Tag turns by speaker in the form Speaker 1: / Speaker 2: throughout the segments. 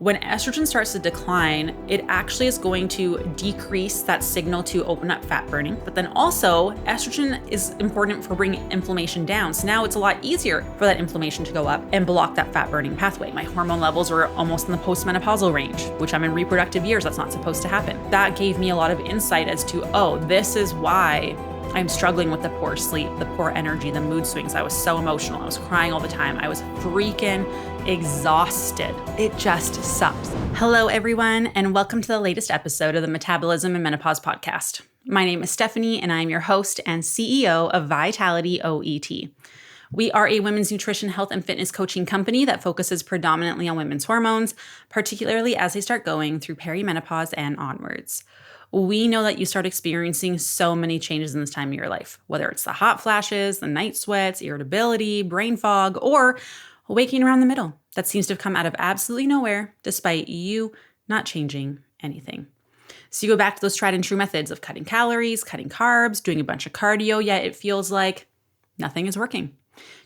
Speaker 1: When estrogen starts to decline, it actually is going to decrease that signal to open up fat burning. But then also, estrogen is important for bringing inflammation down. So now it's a lot easier for that inflammation to go up and block that fat burning pathway. My hormone levels are almost in the postmenopausal range, which I'm in reproductive years. That's not supposed to happen. That gave me a lot of insight as to, oh, this is why I'm struggling with the poor sleep, the poor energy, the mood swings. I was so emotional. I was crying all the time. I was freaking exhausted. It just sucks. Hello, everyone, and welcome to the latest episode of the Metabolism and Menopause podcast. My name is Stephanie, and I'm your host and CEO of Vitality OET. We are a women's nutrition, health, and fitness coaching company that focuses predominantly on women's hormones, particularly as they start going through perimenopause and onwards. We know that you start experiencing so many changes in this time of your life, whether it's the hot flashes, the night sweats, irritability, brain fog, or waking around the middle. That seems to have come out of absolutely nowhere, despite you not changing anything. So you go back to those tried and true methods of cutting calories, cutting carbs, doing a bunch of cardio, yet it feels like nothing is working.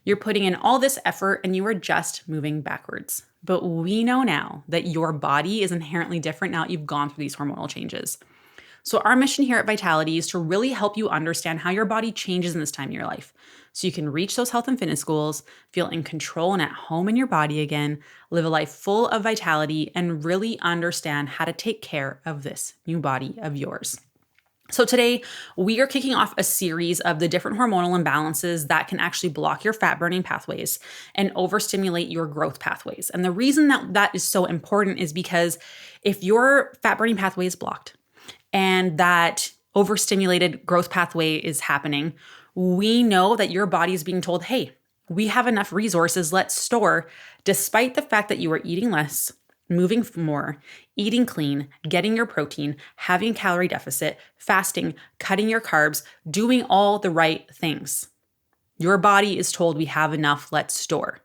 Speaker 1: You're putting in all this effort and you are just moving backwards. But we know now that your body is inherently different now that you've gone through these hormonal changes. So our mission here at Vitality is to really help you understand how your body changes in this time in your life so you can reach those health and fitness goals, feel in control and at home in your body again, live a life full of vitality, and really understand how to take care of this new body of yours. So today, we are kicking off a series of the different hormonal imbalances that can actually block your fat-burning pathways and overstimulate your growth pathways. And the reason that that is so important is because if your fat-burning pathway is blocked, and that overstimulated growth pathway is happening, we know that your body is being told, hey, we have enough resources, let's store, despite the fact that you are eating less, moving more, eating clean, getting your protein, having a calorie deficit, fasting, cutting your carbs, doing all the right things. Your body is told we have enough, let's store.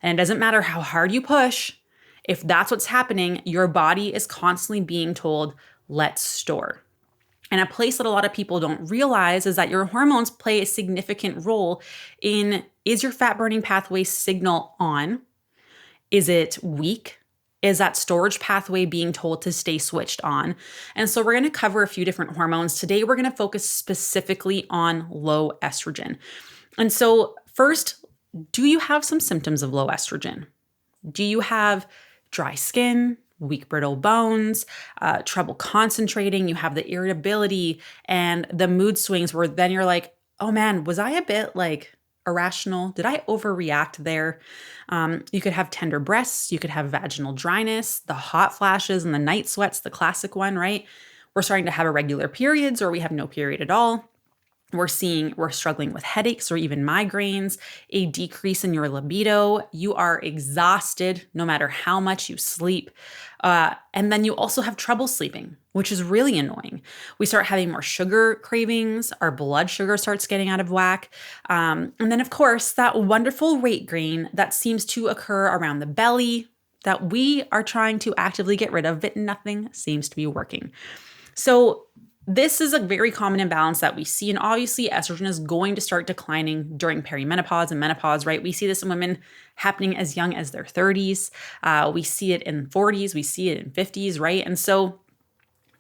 Speaker 1: And it doesn't matter how hard you push, if that's what's happening, your body is constantly being told, let's store. And a place that a lot of people don't realize is that your hormones play a significant role in, is your fat burning pathway signal on? Is it weak? Is that storage pathway being told to stay switched on? And so we're going to cover a few different hormones. Today, we're going to focus specifically on low estrogen. And so first, do you have some symptoms of low estrogen? Do you have dry skin, weak, brittle bones, trouble concentrating? You have the irritability and the mood swings where then you're like, oh man, was I a bit like irrational? Did I overreact there? You could have tender breasts. You could have vaginal dryness, the hot flashes and the night sweats, the classic one, right? We're starting to have irregular periods or we have no period at all. We're struggling with headaches or even migraines, a decrease in your libido. You are exhausted no matter how much you sleep. And then you also have trouble sleeping, which is really annoying. We start having more sugar cravings. Our blood sugar starts getting out of whack. And then, of course, that wonderful weight gain that seems to occur around the belly that we are trying to actively get rid of, but nothing seems to be working. So this is a very common imbalance that we see. And obviously, estrogen is going to start declining during perimenopause and menopause, right? We see this in women happening as young as their 30s. We see it in 40s. We see it in 50s, right? And so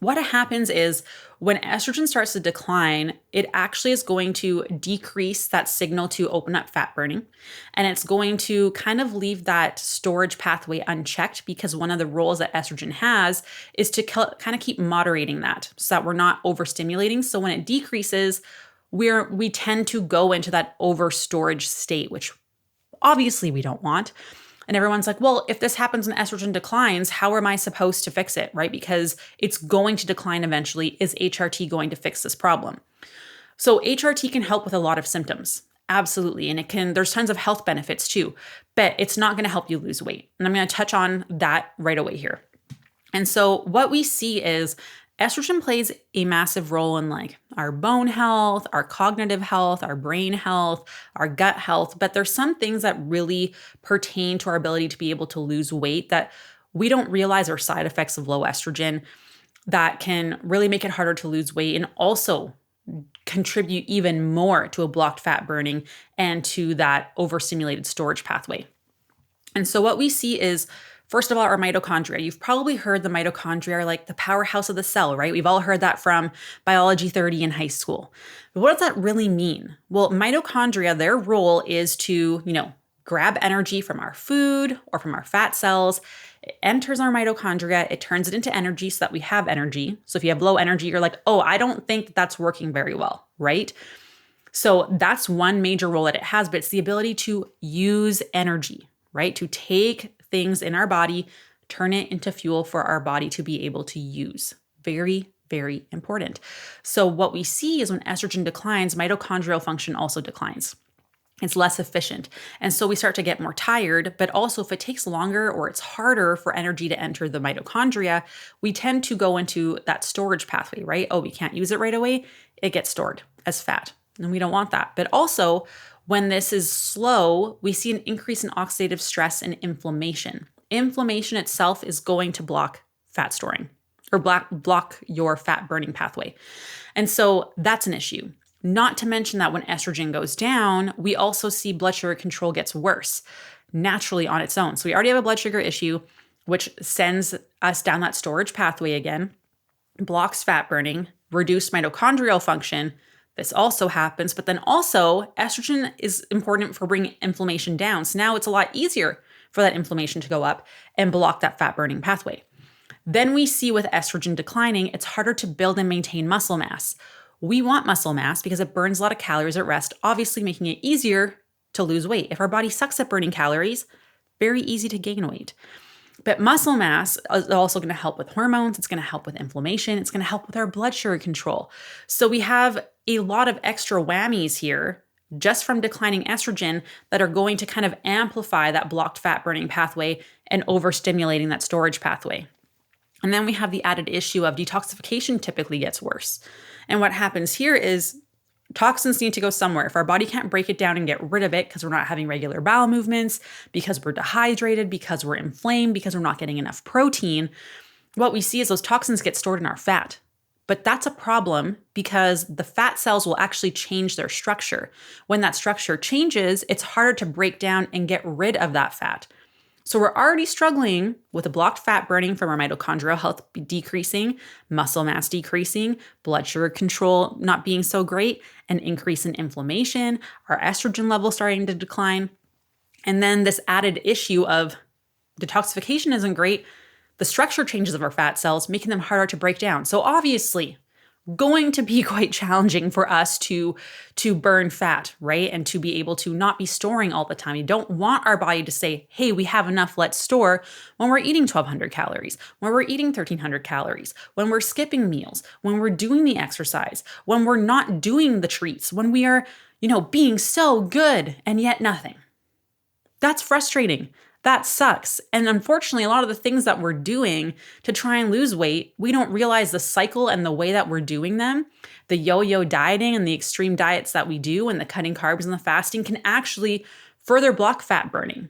Speaker 1: what happens is when estrogen starts to decline, it actually is going to decrease that signal to open up fat burning. And it's going to kind of leave that storage pathway unchecked because one of the roles that estrogen has is to kind of keep moderating that so that we're not overstimulating. So when it decreases, we tend to go into that over storage state, which obviously we don't want. And everyone's like, well, if this happens and estrogen declines, how am I supposed to fix it, right? Because it's going to decline eventually. Is HRT going to fix this problem? So HRT can help with a lot of symptoms. Absolutely. And there's tons of health benefits too, but it's not going to help you lose weight. And I'm going to touch on that right away here. And so what we see is estrogen plays a massive role in like our bone health, our cognitive health, our brain health, our gut health. But there's some things that really pertain to our ability to be able to lose weight that we don't realize are side effects of low estrogen that can really make it harder to lose weight and also contribute even more to a blocked fat burning and to that overstimulated storage pathway. And so what we see is, First of all, our mitochondria. You've probably heard the mitochondria are like the powerhouse of the cell, right? We've all heard that from Biology 30 in high school. But what does that really mean? Well, mitochondria, their role is to, grab energy from our food or from our fat cells. It enters our mitochondria, it turns it into energy so that we have energy. So if you have low energy, you're like, oh, I don't think that's working very well, right? So that's one major role that it has, but it's the ability to use energy, right? To take things in our body, turn it into fuel for our body to be able to use. Very, very important. So what we see is when estrogen declines, mitochondrial function also declines. It's less efficient. And so we start to get more tired, but also if it takes longer or it's harder for energy to enter the mitochondria, we tend to go into that storage pathway, right? Oh, we can't use it right away. It gets stored as fat. And we don't want that. But also, when this is slow, we see an increase in oxidative stress and inflammation. Inflammation itself is going to block fat storing or block your fat burning pathway. And so that's an issue. Not to mention that when estrogen goes down, we also see blood sugar control gets worse naturally on its own. So we already have a blood sugar issue, which sends us down that storage pathway again, blocks fat burning, reduced mitochondrial function. This also happens, but then also estrogen is important for bringing inflammation down. So now it's a lot easier for that inflammation to go up and block that fat burning pathway. Then we see with estrogen declining, it's harder to build and maintain muscle mass. We want muscle mass because it burns a lot of calories at rest, obviously making it easier to lose weight. If our body sucks at burning calories, very easy to gain weight. But muscle mass is also going to help with hormones. It's going to help with inflammation. It's going to help with our blood sugar control. So we have a lot of extra whammies here just from declining estrogen that are going to kind of amplify that blocked fat burning pathway and overstimulating that storage pathway. And then we have the added issue of detoxification typically gets worse. And what happens here is toxins need to go somewhere. If our body can't break it down and get rid of it because we're not having regular bowel movements, because we're dehydrated, because we're inflamed, because we're not getting enough protein, what we see is those toxins get stored in our fat. But that's a problem because the fat cells will actually change their structure. When that structure changes, it's harder to break down and get rid of that fat. So we're already struggling with a blocked fat burning from our mitochondrial health decreasing, muscle mass decreasing, blood sugar control not being so great, an increase in inflammation, our estrogen level starting to decline. And then this added issue of detoxification isn't great. The structure changes of our fat cells, making them harder to break down. So obviously, going to be quite challenging for us to burn fat, right? And to be able to not be storing all the time. You don't want our body to say, hey, we have enough, let's store when we're eating 1,200 calories, when we're eating 1,300 calories, when we're skipping meals, when we're doing the exercise, when we're not doing the treats, when we are, being so good and yet nothing. That's frustrating. That sucks. And unfortunately, a lot of the things that we're doing to try and lose weight, we don't realize the cycle and the way that we're doing them. The yo-yo dieting and the extreme diets that we do and the cutting carbs and the fasting can actually further block fat burning.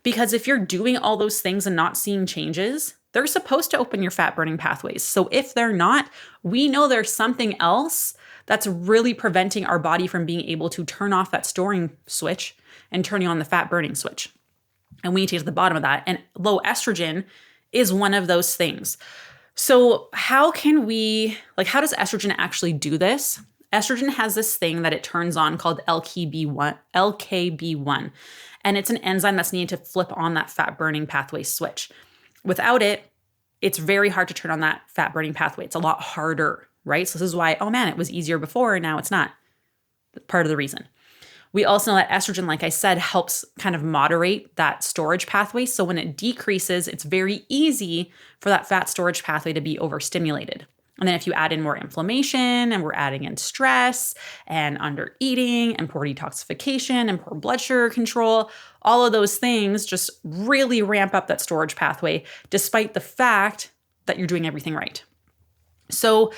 Speaker 1: Because if you're doing all those things and not seeing changes, they're supposed to open your fat burning pathways. So if they're not, we know there's something else that's really preventing our body from being able to turn off that storing switch and turning on the fat burning switch. And we need to get to the bottom of that. And low estrogen is one of those things. So how does estrogen actually do this? Estrogen has this thing that it turns on called LKB1. And it's an enzyme that's needed to flip on that fat burning pathway switch. Without it, it's very hard to turn on that fat burning pathway. It's a lot harder, right? So this is why, it was easier before and now it's not. Part of the reason. We also know that estrogen, like I said, helps kind of moderate that storage pathway. So when it decreases, it's very easy for that fat storage pathway to be overstimulated. And then if you add in more inflammation and we're adding in stress and under eating and poor detoxification and poor blood sugar control, all of those things just really ramp up that storage pathway, despite the fact that you're doing everything right. So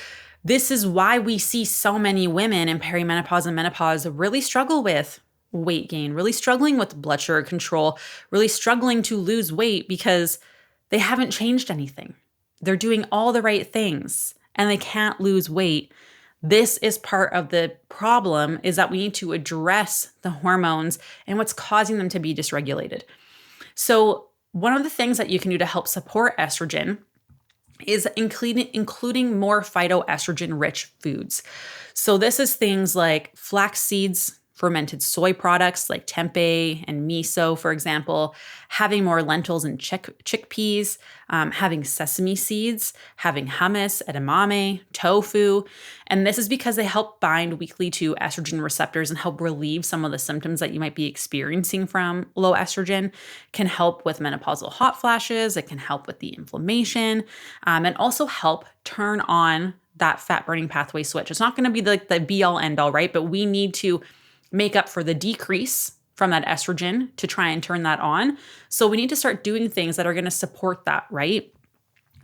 Speaker 1: this is why we see so many women in perimenopause and menopause really struggle with weight gain, really struggling with blood sugar control, really struggling to lose weight because they haven't changed anything. They're doing all the right things and they can't lose weight. This is part of the problem, is that we need to address the hormones and what's causing them to be dysregulated. So One of the things that you can do to help support estrogen is including more phytoestrogen-rich foods. So this is things like flax seeds, fermented soy products like tempeh and miso, for example, having more lentils and chickpeas, having sesame seeds, having hummus, edamame, tofu. And this is because they help bind weakly to estrogen receptors and help relieve some of the symptoms that you might be experiencing from low estrogen. Can help with menopausal hot flashes. It can help with the inflammation, and also help turn on that fat burning pathway switch. It's not going to be the be all end all, right? But we need to make up for the decrease from that estrogen to try and turn that on. So we need to start doing things that are going to support that, right?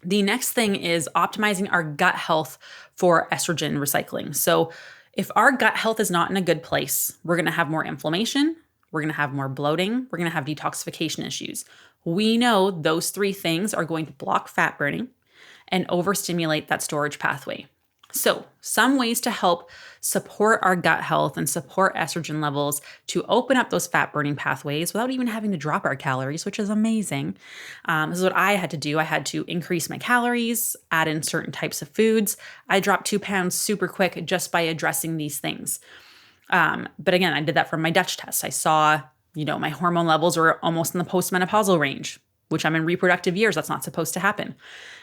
Speaker 1: The next thing is optimizing our gut health for estrogen recycling. So if our gut health is not in a good place, we're going to have more inflammation, we're going to have more bloating, we're going to have detoxification issues. We know those three things are going to block fat burning and overstimulate that storage pathway. So some ways to help support our gut health and support estrogen levels to open up those fat burning pathways without even having to drop our calories, which is amazing. This is what I had to do. I had to increase my calories, add in certain types of foods. I dropped 2 pounds super quick just by addressing these things. But again, I did that from my Dutch test. I saw, my hormone levels were almost in the postmenopausal range, which I'm in reproductive years. That's not supposed to happen.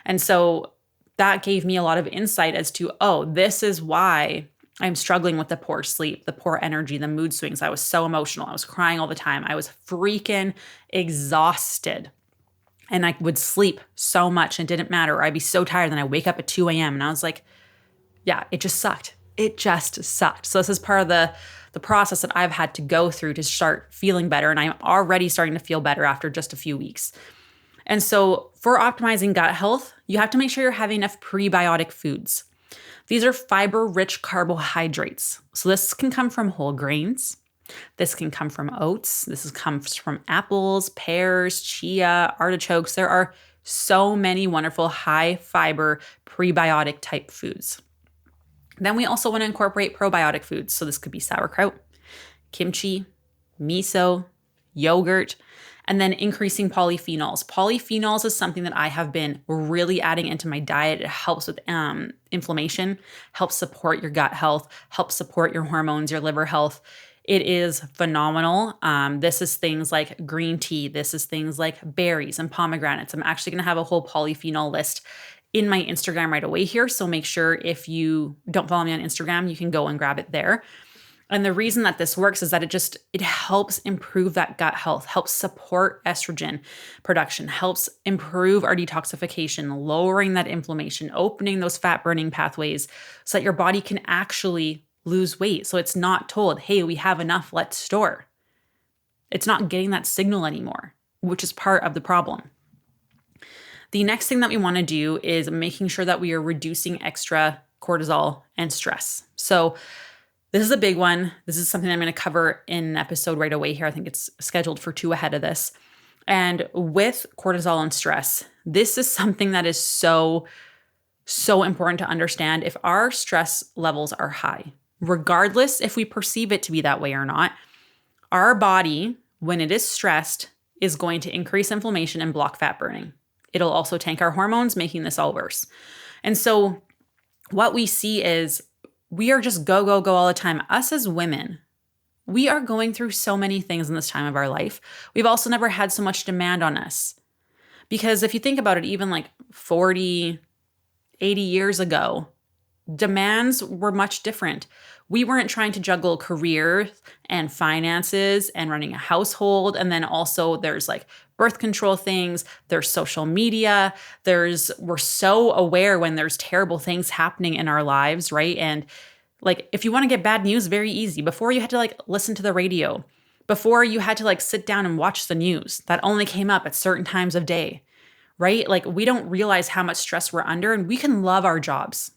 Speaker 1: And so that gave me a lot of insight as to, this is why I'm struggling with the poor sleep, the poor energy, the mood swings. I was so emotional. I was crying all the time. I was freaking exhausted. And I would sleep so much and it didn't matter. I'd be so tired. Then I wake up at 2 a.m. and I was like, yeah, it just sucked. It just sucked. So this is part of the process that I've had to go through to start feeling better. And I'm already starting to feel better after just a few weeks. And so for optimizing gut health, you have to make sure you're having enough prebiotic foods. These are fiber-rich carbohydrates. So this can come from whole grains. This can come from oats. Comes from apples, pears, chia, artichokes. There are so many wonderful high fiber prebiotic type foods. Then we also want to incorporate probiotic foods. So this could be sauerkraut, kimchi, miso, yogurt, and then increasing polyphenols. Polyphenols is something that I have been really adding into my diet. It helps with inflammation, helps support your gut health, helps support your hormones, your liver health. It is phenomenal. This is things like green tea. This is things like berries and pomegranates. I'm actually going to have a whole polyphenol list in my Instagram right away here. So make sure if you don't follow me on Instagram, you can go and grab it there. And the reason that this works is that it helps improve that gut health, helps support estrogen production, helps improve our detoxification, lowering that inflammation, opening those fat burning pathways so that your body can actually lose weight. So it's not told, hey, we have enough, let's store. It's not getting that signal anymore, which is part of the problem. The next thing that we want to do is making sure that we are reducing extra cortisol and stress. So this is a big one. This is something I'm going to cover in an episode right away here. I think it's scheduled for 2 ahead of this. And with cortisol and stress, this is something that is so important to understand. If our stress levels are high, regardless if we perceive it to be that way or not, our body, when it is stressed, is going to increase inflammation and block fat burning. It'll also tank our hormones, making this all worse. And so what we see is we are just go all the time. Us as women, we are going through so many things in this time of our life. We've also never had so much demand on us. Because if you think about it, even like 40, 80 years ago, demands were much different. We weren't trying to juggle career and finances and running a household. And then also there's like birth control things, there's social media, we're so aware when there's terrible things happening in our lives, right? And like, if you want to get bad news, very easy. Before you had to like listen to the radio, before you had to like sit down and watch the news that only came up at certain times of day, right? Like we don't realize how much stress we're under, and we can love our jobs.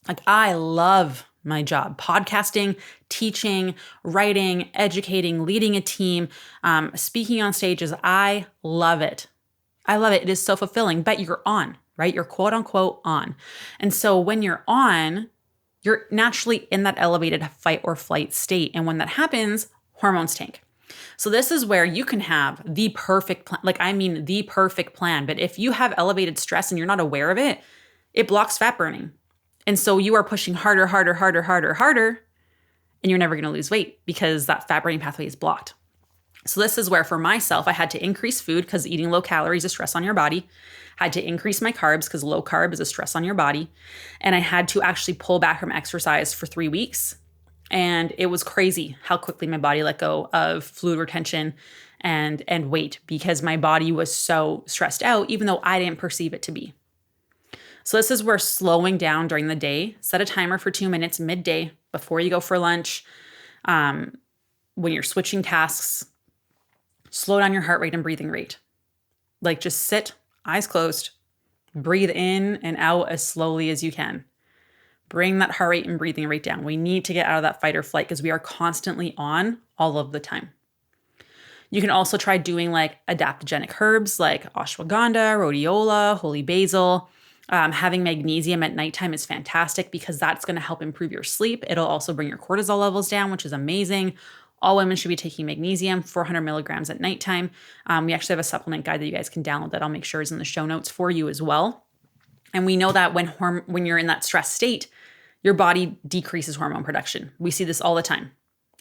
Speaker 1: Like I love my job, podcasting, teaching, writing, educating, leading a team, speaking on stages. I love it. I love it. It is so fulfilling, but you're on, right? You're quote unquote on. And so when you're on, you're naturally in that elevated fight or flight state. And when that happens, hormones tank. So this is where you can have the perfect plan, like I mean the perfect plan, but if you have elevated stress and you're not aware of it, it blocks fat burning. And so you are pushing harder, harder, harder, harder, harder, and you're never going to lose weight because that fat burning pathway is blocked. So this is where for myself, I had to increase food because eating low calories is stress on your body. I had to increase my carbs because low carb is a stress on your body. And I had to actually pull back from exercise for 3 weeks. And it was crazy how quickly my body let go of fluid retention and weight because my body was so stressed out, even though I didn't perceive it to be. So this is where slowing down during the day, set a timer for 2 minutes midday before you go for lunch, when you're switching tasks, slow down your heart rate and breathing rate. Like just sit, eyes closed, breathe in and out as slowly as you can. Bring that heart rate and breathing rate down. We need to get out of that fight or flight because we are constantly on all of the time. You can also try doing like adaptogenic herbs like ashwagandha, rhodiola, holy basil. Having magnesium at nighttime is fantastic because that's going to help improve your sleep. It'll also bring your cortisol levels down, which is amazing. All women should be taking magnesium, 400 milligrams at nighttime. We actually have a supplement guide that you guys can download that I'll make sure is in the show notes for you as well. And we know that when you're in that stress state, your body decreases hormone production. We see this all the time.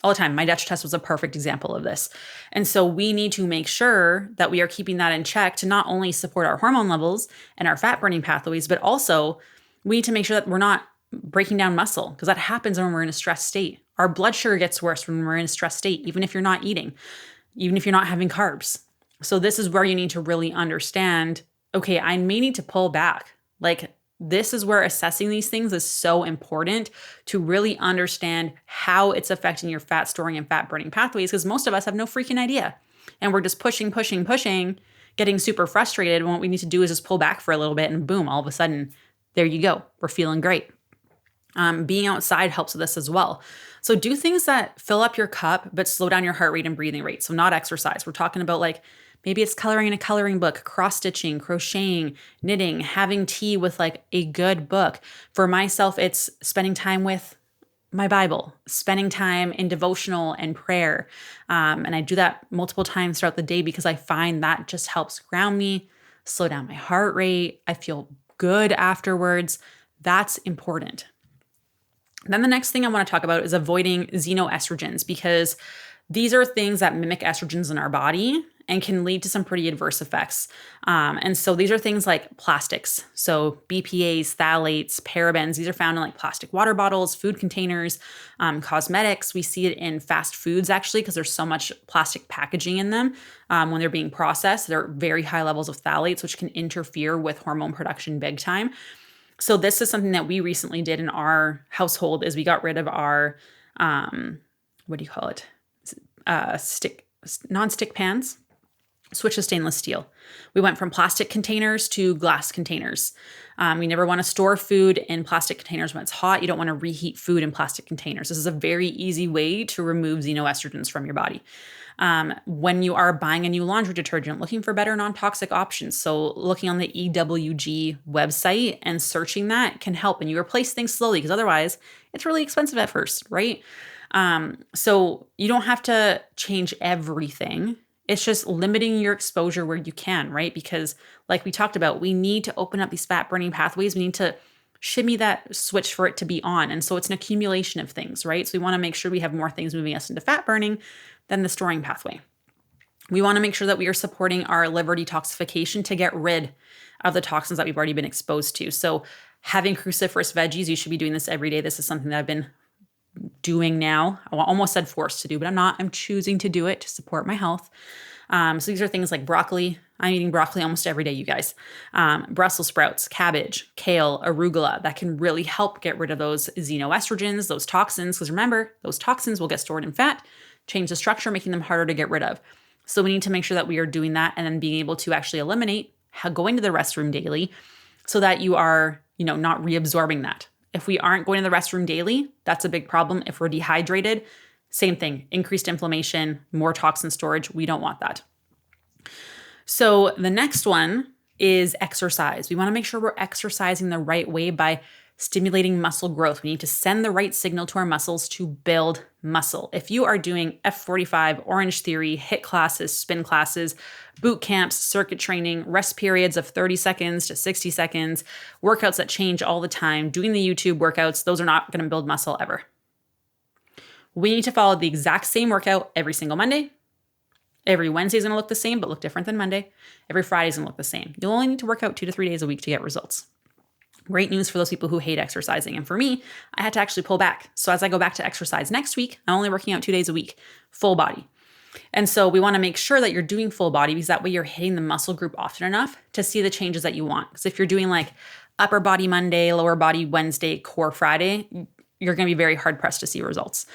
Speaker 1: All the time. My Dutch test was a perfect example of this. And so we need to make sure that we are keeping that in check to not only support our hormone levels and our fat burning pathways, but also we need to make sure that we're not breaking down muscle because that happens when we're in a stress state. Our blood sugar gets worse when we're in a stress state, even if you're not eating, even if you're not having carbs. So this is where you need to really understand, okay, I may need to pull back. Like this is where assessing these things is so important to really understand how it's affecting your fat storing and fat burning pathways because most of us have no freaking idea. And we're just pushing, getting super frustrated. And what we need to do is just pull back for a little bit and boom, all of a sudden, there you go. We're feeling great. Being outside helps with this as well. So do things that fill up your cup, but slow down your heart rate and breathing rate. So not exercise. We're talking about like, maybe it's coloring in a coloring book, cross-stitching, crocheting, knitting, having tea with like a good book. For myself, it's spending time with my Bible, spending time in devotional and prayer. And I do that multiple times throughout the day because I find that just helps ground me, slow down my heart rate. I feel good afterwards. That's important. Then the next thing I want to talk about is avoiding xenoestrogens because these are things that mimic estrogens in our body and can lead to some pretty adverse effects. And so these are things like plastics. So BPAs, phthalates, parabens, these are found in like plastic water bottles, food containers, cosmetics. We see it in fast foods actually because there's so much plastic packaging in them. When they're being processed, there are very high levels of phthalates, which can interfere with hormone production big time. So this is something that we recently did in our household is we got rid of our, what do you call it? Non-stick pans, switch to stainless steel. We went from plastic containers to glass containers. We never want to store food in plastic containers when it's hot. You don't want to reheat food in plastic containers. This is a very easy way to remove xenoestrogens from your body. When you are buying a new laundry detergent, looking for better non-toxic options. So looking on the EWG website and searching that can help. And you replace things slowly because otherwise it's really expensive at first, right? So you don't have to change everything. It's just limiting your exposure where you can, right? Because like we talked about, we need to open up these fat burning pathways. We need to shimmy that switch for it to be on. And so it's an accumulation of things, right? So we want to make sure we have more things moving us into fat burning than the storing pathway. We want to make sure that we are supporting our liver detoxification to get rid of the toxins that we've already been exposed to. So having cruciferous veggies, you should be doing this every day. This is something that I've been doing now. I almost said forced to do, but I'm not. I'm choosing to do it to support my health. So these are things like broccoli. I'm eating broccoli almost every day, you guys. Brussels sprouts, cabbage, kale, arugula. That can really help get rid of those xenoestrogens, those toxins. Because remember, those toxins will get stored in fat, change the structure, making them harder to get rid of. So we need to make sure that we are doing that and then being able to actually eliminate going to the restroom daily so that you are, not reabsorbing that. If we aren't going to the restroom daily, that's a big problem. If we're dehydrated, same thing, increased inflammation, more toxin storage. We don't want that. So the next one is exercise. We want to make sure we're exercising the right way by stimulating muscle growth. We need to send the right signal to our muscles to build muscle. If you are doing F45, Orange Theory, HIIT classes, spin classes, boot camps, circuit training, rest periods of 30 seconds to 60 seconds, workouts that change all the time, doing the YouTube workouts, those are not going to build muscle ever. We need to follow the exact same workout every single Monday. Every Wednesday is going to look the same, but look different than Monday. Every Friday is going to look the same. You'll only need to work out 2 to 3 days a week to get results. Great news for those people who hate exercising. And for me, I had to actually pull back. So as I go back to exercise next week, I'm only working out 2 days a week, full body. And so we want to make sure that you're doing full body because that way you're hitting the muscle group often enough to see the changes that you want. Because if you're doing like upper body Monday, lower body Wednesday, core Friday, you're going to be very hard pressed to see results.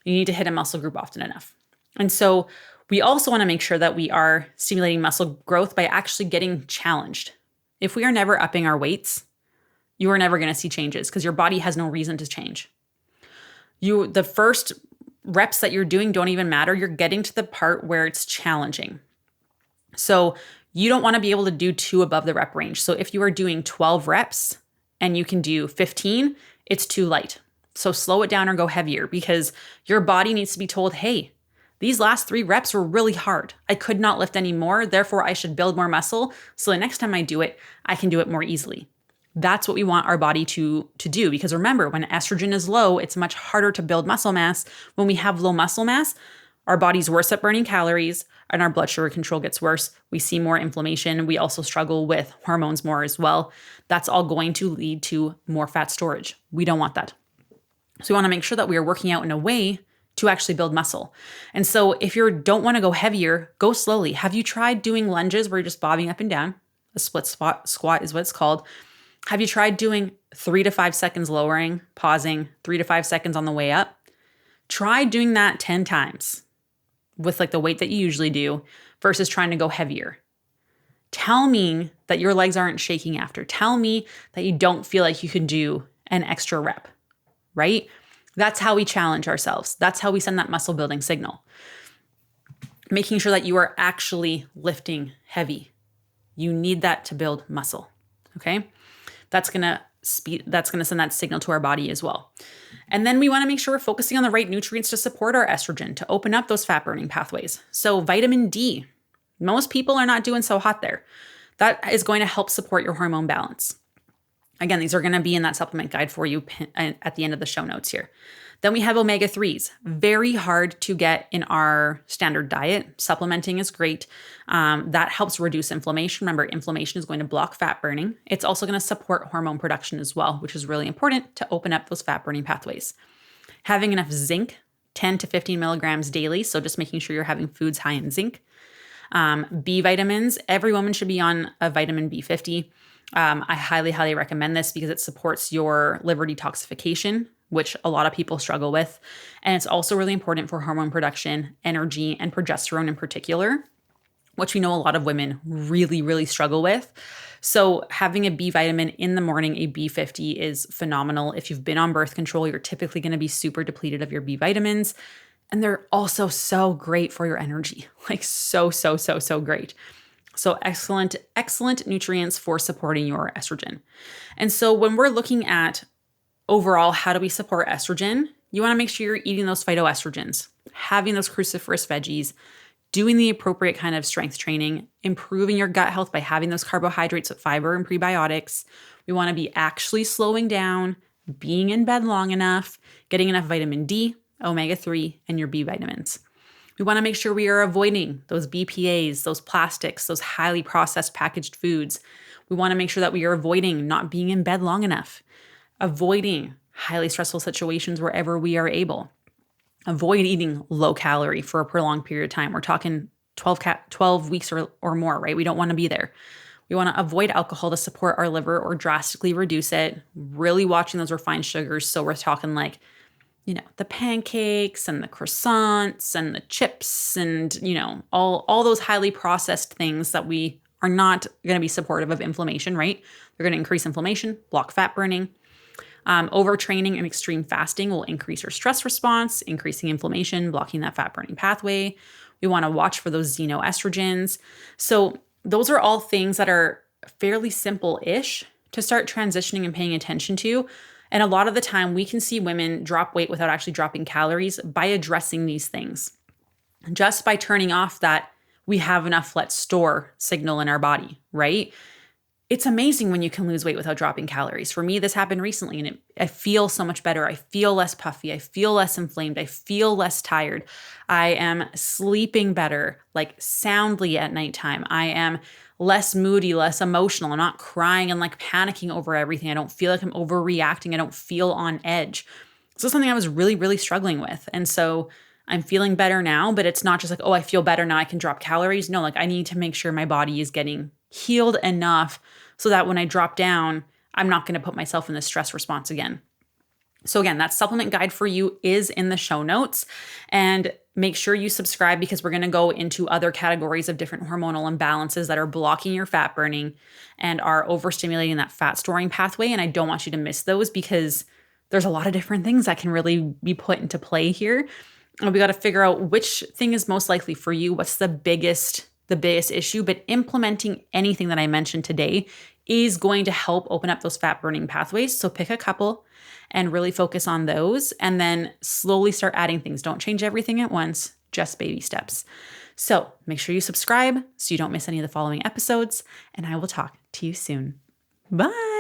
Speaker 1: You need to hit a muscle group often enough. And so we also want to make sure that we are stimulating muscle growth by actually getting challenged. If we are never upping our weights, you are never going to see changes because your body has no reason to change. The first reps that you're doing don't even matter. You're getting to the part where it's challenging. So you don't want to be able to do 2 above the rep range. So if you are doing 12 reps and you can do 15, it's too light. So slow it down or go heavier because your body needs to be told, hey, these last 3 reps were really hard. I could not lift any more. Therefore, I should build more muscle. So the next time I do it, I can do it more easily. That's what we want our body to do. Because remember, when estrogen is low, it's much harder to build muscle mass. When we have low muscle mass, our body's worse at burning calories and our blood sugar control gets worse. We see more inflammation. We also struggle with hormones more as well. That's all going to lead to more fat storage. We don't want that. So we want to make sure that we are working out in a way to actually build muscle. And so if you don't want to go heavier, go slowly. Have you tried doing lunges where you're just bobbing up and down? A split squat is what it's called. Have you tried doing 3 to 5 seconds lowering, pausing, 3 to 5 seconds on the way up? Try doing that 10 times with like the weight that you usually do versus trying to go heavier. Tell me that your legs aren't shaking after. Tell me that you don't feel like you can do an extra rep, right? That's how we challenge ourselves. That's how we send that muscle building signal. Making sure that you are actually lifting heavy. You need that to build muscle, okay? That's going to send that signal to our body as well. And then we want to make sure we're focusing on the right nutrients to support our estrogen, to open up those fat burning pathways. So vitamin D, most people are not doing so hot there. That is going to help support your hormone balance. Again, these are going to be in that supplement guide for you at the end of the show notes here. Then we have omega-3s, very hard to get in our standard diet. Supplementing is great. That helps reduce inflammation. Remember, inflammation is going to block fat burning. It's also going to support hormone production as well, which is really important to open up those fat burning pathways. Having enough zinc, 10 to 15 milligrams daily. So just making sure you're having foods high in zinc. B vitamins, every woman should be on a vitamin B50. I highly, highly recommend this because it supports your liver detoxification, which a lot of people struggle with. And it's also really important for hormone production, energy, and progesterone in particular, which we know a lot of women really, really struggle with. So having a B vitamin in the morning, a B50 is phenomenal. If you've been on birth control, you're typically going to be super depleted of your B vitamins. And they're also so great for your energy, like so great. So excellent nutrients for supporting your estrogen. And so when we're looking at overall, how do we support estrogen? You want to make sure you're eating those phytoestrogens, having those cruciferous veggies, doing the appropriate kind of strength training, improving your gut health by having those carbohydrates with fiber and prebiotics. We want to be actually slowing down, being in bed long enough, getting enough vitamin D, omega-3, and your B vitamins. We want to make sure we are avoiding those BPAs, those plastics, those highly processed packaged foods. We want to make sure that we are avoiding not being in bed long enough, avoiding highly stressful situations wherever we are able. Avoid eating low calorie for a prolonged period of time. We're talking 12 weeks or more, right? We don't want to be there. We want to avoid alcohol to support our liver or drastically reduce it. Really watching those refined sugars. So we're talking like, the pancakes and the croissants and the chips and, all those highly processed things that we are not going to be supportive of inflammation, right? They're going to increase inflammation, block fat burning. Overtraining and extreme fasting will increase your stress response, increasing inflammation, blocking that fat burning pathway. We want to watch for those xenoestrogens. So those are all things that are fairly simple-ish to start transitioning and paying attention to. And a lot of the time, we can see women drop weight without actually dropping calories by addressing these things. Just by turning off that we have enough, let's store signal in our body, right? It's amazing when you can lose weight without dropping calories. For me, this happened recently and I feel so much better. I feel less puffy. I feel less inflamed. I feel less tired. I am sleeping better, like soundly at nighttime. I am less moody, less emotional. I'm not crying and like panicking over everything. I don't feel like I'm overreacting. I don't feel on edge. So something I was really, really struggling with. And so I'm feeling better now, but it's not just like, oh, I feel better now, I can drop calories. No, like I need to make sure my body is getting healed enough so that when I drop down, I'm not going to put myself in this stress response again. So again, that supplement guide for you is in the show notes, and make sure you subscribe because we're going to go into other categories of different hormonal imbalances that are blocking your fat burning and are overstimulating that fat storing pathway. And I don't want you to miss those because there's a lot of different things that can really be put into play here. And we got to figure out which thing is most likely for you. What's the biggest issue? But implementing anything that I mentioned today is going to help open up those fat burning pathways. So pick a couple and really focus on those and then slowly start adding things. Don't change everything at once, just baby steps. So make sure you subscribe so you don't miss any of the following episodes, and I will talk to you soon. Bye.